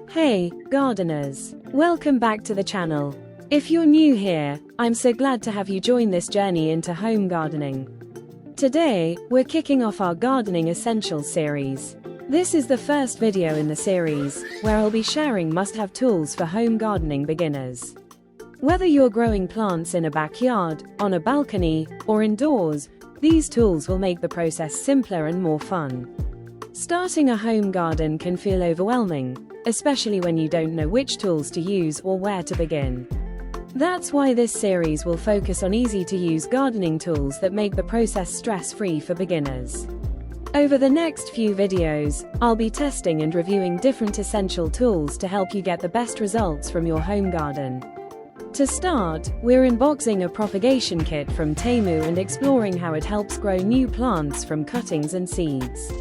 Hey, gardeners! Welcome back to the channel. If you're new here, I'm so glad to have you join this journey into home gardening. Today, we're kicking off our Gardening Essentials series. This is the first video in the series, where I'll be sharing must-have tools for home gardening beginners. Whether you're growing plants in a backyard, on a balcony, or indoors, these tools will make the process simpler and more fun. Starting a home garden can feel overwhelming, especially when you don't know which tools to use or where to begin. That's why this series will focus on easy-to-use gardening tools that make the process stress-free for beginners. Over the next few videos, I'll be testing and reviewing different essential tools to help you get the best results from your home garden. To start, we're unboxing a propagation kit from Temu and exploring how it helps grow new plants from cuttings and seeds.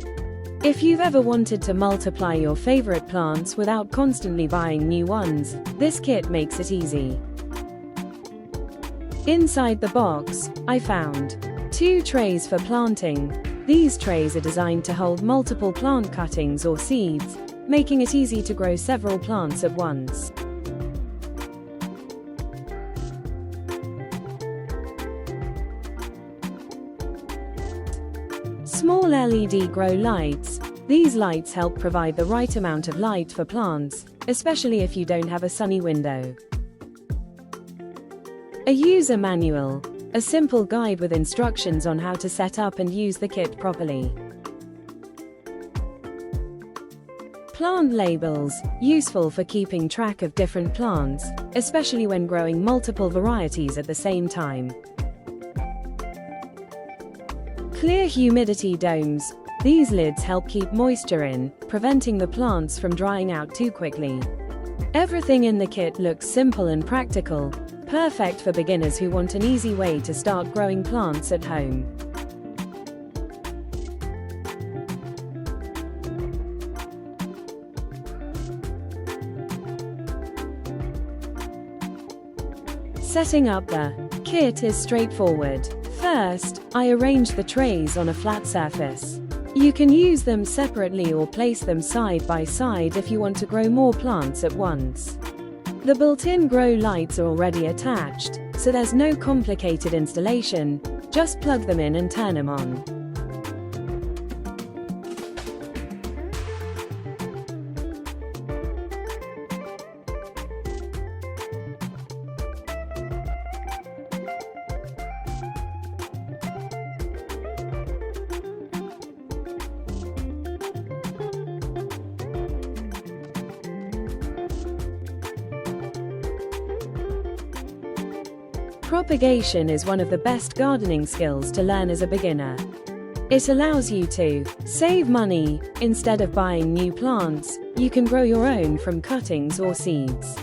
If you've ever wanted to multiply your favorite plants without constantly buying new ones, this kit makes it easy. Inside the box, I found 2 trays for planting. These trays are designed to hold multiple plant cuttings or seeds, making it easy to grow several plants at once. Small LED grow lights. These lights help provide the right amount of light for plants, especially if you don't have a sunny window. A user manual. A simple guide with instructions on how to set up and use the kit properly. Plant labels. Useful for keeping track of different plants, especially when growing multiple varieties at the same time. Clear humidity domes. These lids help keep moisture in, preventing the plants from drying out too quickly. Everything in the kit looks simple and practical, perfect for beginners who want an easy way to start growing plants at home. Setting up the kit is straightforward. First, I arrange the trays on a flat surface. You can use them separately or place them side by side if you want to grow more plants at once. The built-in grow lights are already attached, so there's no complicated installation, just plug them in and turn them on. Propagation is one of the best gardening skills to learn as a beginner. It allows you to save money. Instead of buying new plants, you can grow your own from cuttings or seeds.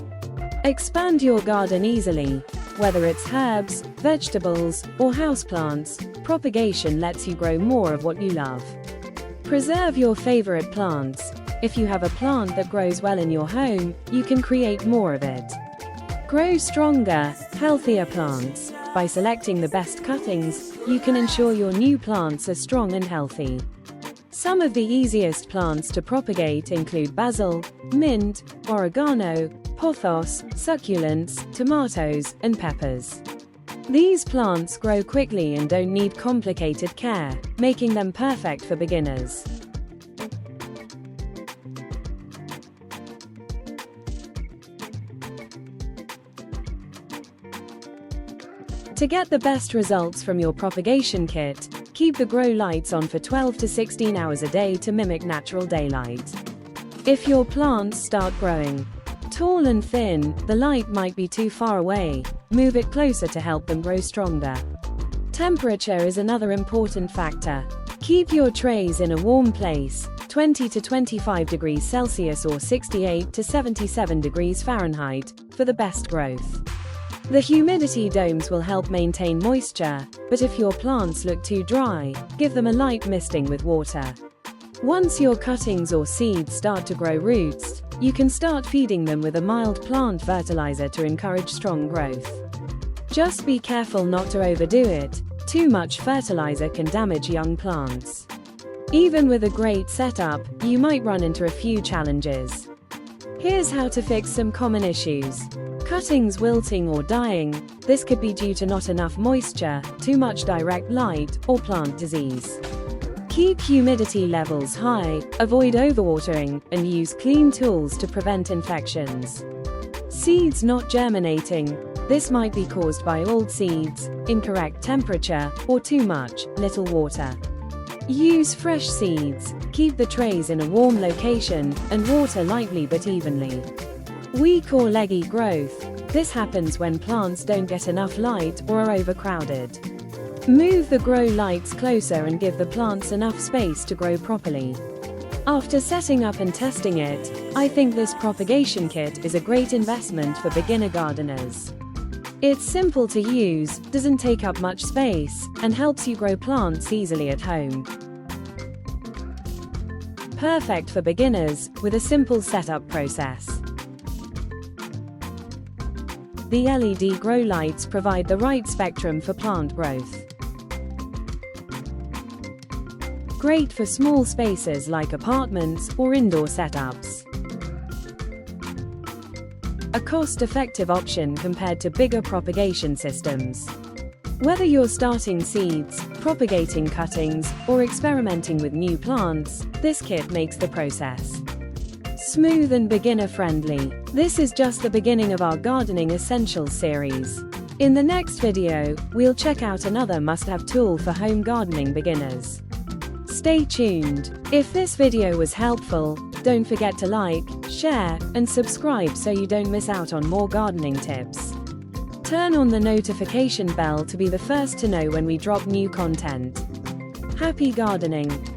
Expand your garden easily. Whether it's herbs, vegetables, or houseplants, propagation lets you grow more of what you love. Preserve your favorite plants. If you have a plant that grows well in your home, you can create more of it. Grow stronger, healthier plants. By selecting the best cuttings, you can ensure your new plants are strong and healthy. Some of the easiest plants to propagate include basil, mint, oregano, pothos, succulents, tomatoes, and peppers. These plants grow quickly and don't need complicated care, making them perfect for beginners. To get the best results from your propagation kit, keep the grow lights on for 12 to 16 hours a day to mimic natural daylight. If your plants start growing tall and thin, the light might be too far away. Move it closer to help them grow stronger. Temperature is another important factor. Keep your trays in a warm place, 20 to 25 degrees Celsius or 68 to 77 degrees Fahrenheit, for the best growth. The humidity domes will help maintain moisture, but if your plants look too dry, give them a light misting with water. Once your cuttings or seeds start to grow roots, you can start feeding them with a mild plant fertilizer to encourage strong growth. Just be careful not to overdo it. Too much fertilizer can damage young plants. Even with a great setup, you might run into a few challenges. Here's how to fix some common issues. Cuttings wilting or dying. This could be due to not enough moisture, too much direct light, or plant disease. Keep humidity levels high, avoid overwatering, and use clean tools to prevent infections. Seeds not germinating. This might be caused by old seeds, incorrect temperature, or too much, little water. Use fresh seeds. Keep the trays in a warm location, and water lightly but evenly. Weak or leggy growth. This happens when plants don't get enough light or are overcrowded. Move the grow lights closer and give the plants enough space to grow properly. After setting up and testing it, I think this propagation kit is a great investment for beginner gardeners. It's simple to use, doesn't take up much space, and helps you grow plants easily at home. Perfect for beginners, with a simple setup process. The LED grow lights provide the right spectrum for plant growth. Great for small spaces like apartments or indoor setups. A cost-effective option compared to bigger propagation systems. Whether you're starting seeds, propagating cuttings, or experimenting with new plants, this kit makes the process smooth and beginner-friendly. This is just the beginning of our Gardening Essentials series. In the next video, we'll check out another must-have tool for home gardening beginners. Stay tuned. If this video was helpful, don't forget to like, share, and subscribe so you don't miss out on more gardening tips. Turn on the notification bell to be the first to know when we drop new content. Happy gardening!